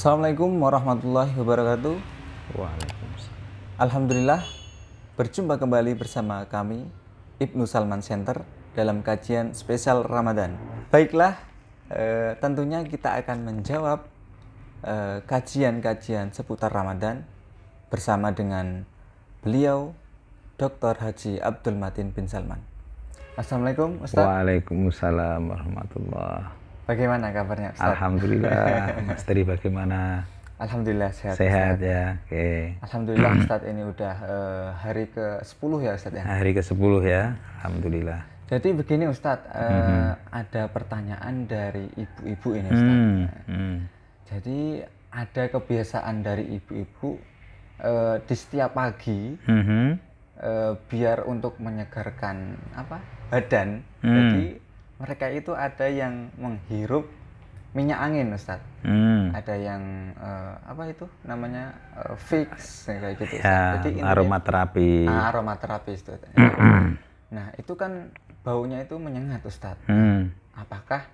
Assalamualaikum warahmatullahi wabarakatuh. Waalaikumsalam. Alhamdulillah, berjumpa kembali bersama kami Ibnu Salman Center dalam kajian spesial Ramadan. Baiklah, tentunya kita akan menjawab kajian-kajian seputar Ramadan bersama dengan beliau Dr. Haji Abdul Matin bin Salman. Assalamualaikum Ustaz. Waalaikumsalam warahmatullahi. Bagaimana kabarnya Ustaz? Alhamdulillah. Mas Teri bagaimana? Alhamdulillah sehat. Sehat ya. Oke. Alhamdulillah Ustaz, ini udah hari ke-10 ya Ustaz ya. Hari ke-10 ya. Alhamdulillah. Jadi begini Ustaz, ada pertanyaan dari ibu-ibu ini Ustaz. Jadi ada kebiasaan dari ibu-ibu di setiap pagi biar untuk menyegarkan badan. Jadi mereka itu ada yang menghirup minyak angin Ustaz. Ada yang fix kayak gitu. Ya, jadi aromaterapi. Aromaterapi itu. Nah, itu kan baunya itu menyengat Ustaz. Apakah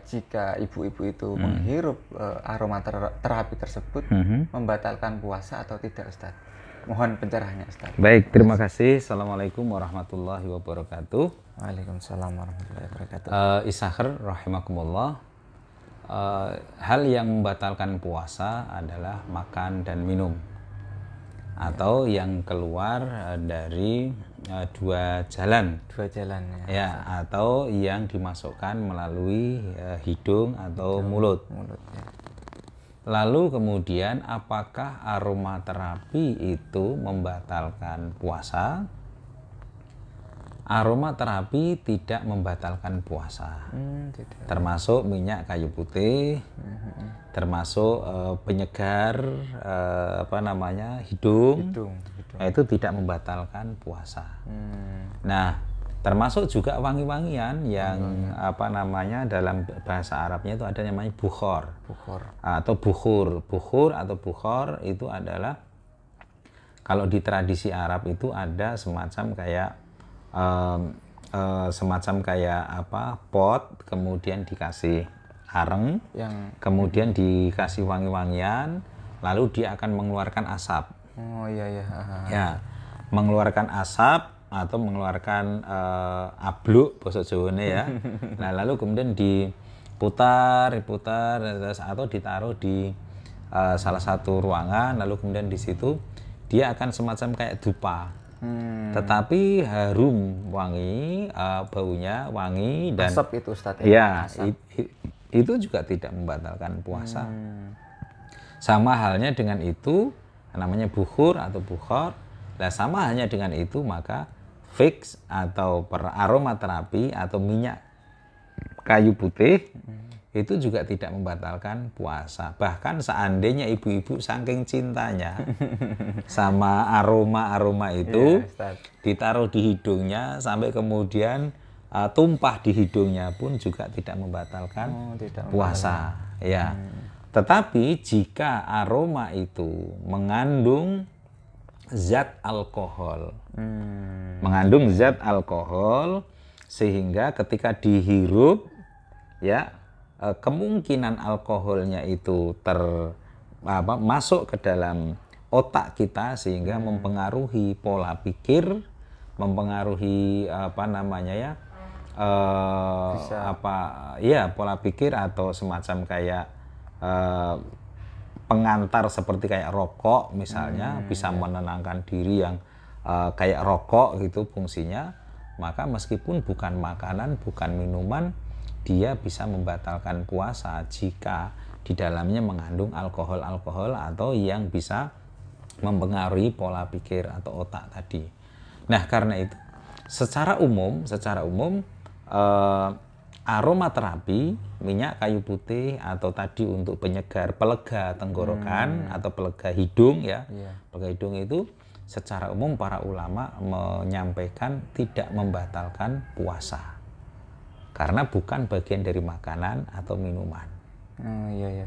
jika ibu-ibu itu menghirup aromaterapi tersebut membatalkan puasa atau tidak Ustaz? Mohon pencerahannya Ustaz. Baik, terima kasih. Assalamualaikum warahmatullahi wabarakatuh. Waalaikumsalam warahmatullahi wabarakatuh. Isakhir rahimakumullah. Hal yang membatalkan puasa adalah makan dan minum, atau yang keluar dari dua jalan ya, atau yang dimasukkan melalui hidung atau mulut ya. Lalu kemudian apakah aromaterapi itu membatalkan puasa? Aromaterapi tidak membatalkan puasa. Termasuk minyak kayu putih, termasuk penyegar hidung. Itu tidak membatalkan puasa. Nah, termasuk juga wangi-wangian yang dalam bahasa Arabnya itu ada namanya bukhor atau bukhur. Bukhur atau bukhor itu adalah, kalau di tradisi Arab itu ada semacam kayak pot, kemudian dikasih areng, kemudian dikasih wangi-wangian, lalu dia akan mengeluarkan asap. Ya, mengeluarkan asap atau mengeluarkan abluk bahasa Jawane ya. Nah, lalu kemudian diputar atau ditaruh di salah satu ruangan, lalu kemudian di situ dia akan semacam kayak dupa. Tetapi harum, wangi, baunya wangi, dan asap itu Ustaz ya, itu juga tidak membatalkan puasa. Sama halnya dengan itu, namanya bukhur atau bukhor. Nah, sama halnya dengan itu, maka fix atau aromaterapi atau minyak kayu putih itu juga tidak membatalkan puasa. Bahkan seandainya ibu-ibu saking cintanya sama aroma itu, ditaruh di hidungnya sampai kemudian tumpah di hidungnya pun juga tidak membatalkan puasa. Ya. Tetapi jika aroma itu mengandung zat alkohol, sehingga ketika dihirup ya, kemungkinan alkoholnya itu masuk ke dalam otak kita sehingga mempengaruhi pola pikir, mempengaruhi pola pikir, atau semacam kayak pengantar seperti kayak rokok misalnya, bisa menenangkan diri yang kayak rokok gitu fungsinya, maka meskipun bukan makanan, bukan minuman, dia bisa membatalkan puasa jika di dalamnya mengandung alkohol atau yang bisa mempengaruhi pola pikir atau otak tadi. Nah, karena itu secara umum aromaterapi, minyak kayu putih atau tadi untuk penyegar, pelega tenggorokan atau pelega hidung ya, pelega hidung itu secara umum para ulama menyampaikan tidak membatalkan puasa karena bukan bagian dari makanan atau minuman.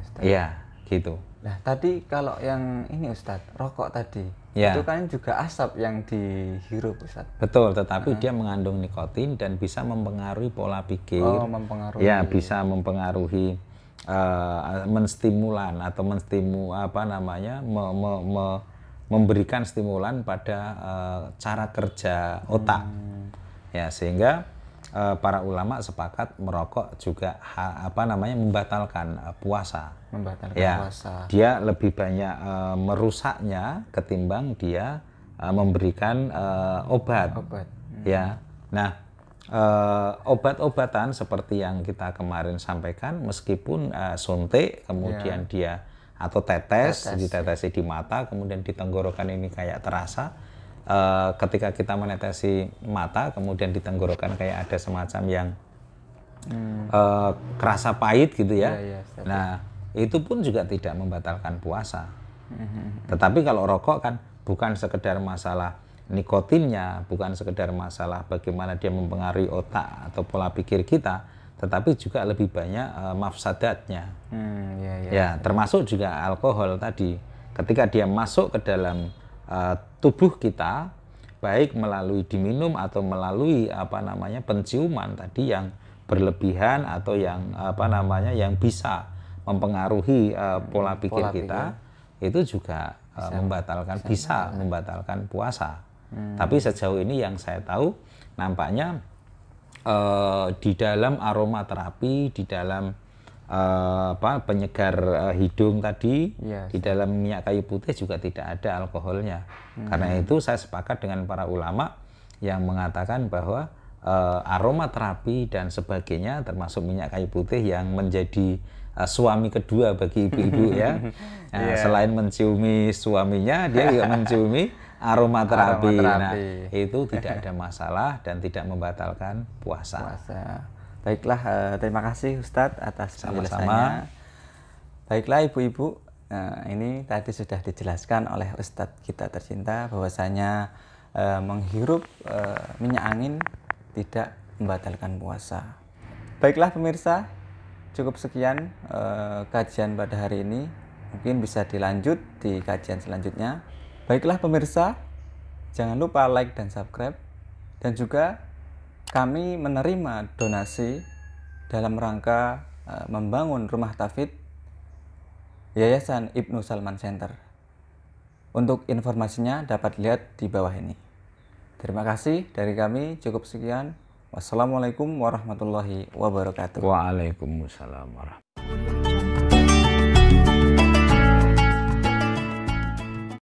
Ustaz. Iya, gitu. Nah, tadi kalau yang ini Ustaz, rokok tadi, ya, itu kan juga asap yang dihirup Ustaz. Betul, tetapi dia mengandung nikotin dan bisa mempengaruhi pola pikir. Mempengaruhi. Ya, bisa mempengaruhi menstimulan atau memberikan stimulan pada cara kerja otak. Ya, sehingga para ulama sepakat merokok juga membatalkan puasa. Puasa. Dia lebih banyak merusaknya ketimbang dia memberikan obat. Ya. Nah, obat-obatan seperti yang kita kemarin sampaikan, meskipun suntik, kemudian dia atau ditetesi di mata, kemudian di tenggorokan ini kayak terasa. Ketika kita menetesi mata, kemudian di tenggorokan kayak ada semacam yang kerasa pahit gitu ya. Nah, itu pun juga tidak membatalkan puasa. Tetapi kalau rokok kan bukan sekedar masalah nikotinnya, bukan sekedar masalah bagaimana dia mempengaruhi otak atau pola pikir kita, tetapi juga lebih banyak mafsadatnya. Ya, termasuk juga alkohol tadi. Ketika dia masuk ke dalam tubuh kita, baik melalui diminum atau melalui penciuman tadi yang berlebihan atau yang yang bisa mempengaruhi pola pikir kita, itu juga bisa membatalkan puasa. Tapi sejauh ini yang saya tahu, nampaknya di dalam aromaterapi, di dalam penyegar hidung tadi, di dalam minyak kayu putih juga tidak ada alkoholnya. Karena itu saya sepakat dengan para ulama yang mengatakan bahwa aromaterapi dan sebagainya, termasuk minyak kayu putih yang menjadi suami kedua bagi ibu-ibu ya. Selain menciumi suaminya, dia juga menciumi aromaterapi. Nah, itu tidak ada masalah dan tidak membatalkan puasa. Baiklah, terima kasih Ustadz atas penjelasannya. Baiklah ibu-ibu, ini tadi sudah dijelaskan oleh Ustadz kita tercinta bahwasanya menghirup minyak angin tidak membatalkan puasa. Baiklah pemirsa, cukup sekian kajian pada hari ini. Mungkin bisa dilanjut di kajian selanjutnya. Baiklah pemirsa, jangan lupa like dan subscribe. Dan juga kami menerima donasi dalam rangka membangun rumah tahfidz Yayasan Ibnu Salman Center. Untuk informasinya dapat lihat di bawah ini. Terima kasih dari kami, cukup sekian. Wassalamualaikum warahmatullahi wabarakatuh. Waalaikumsalam warahmatullahi wabarakatuh.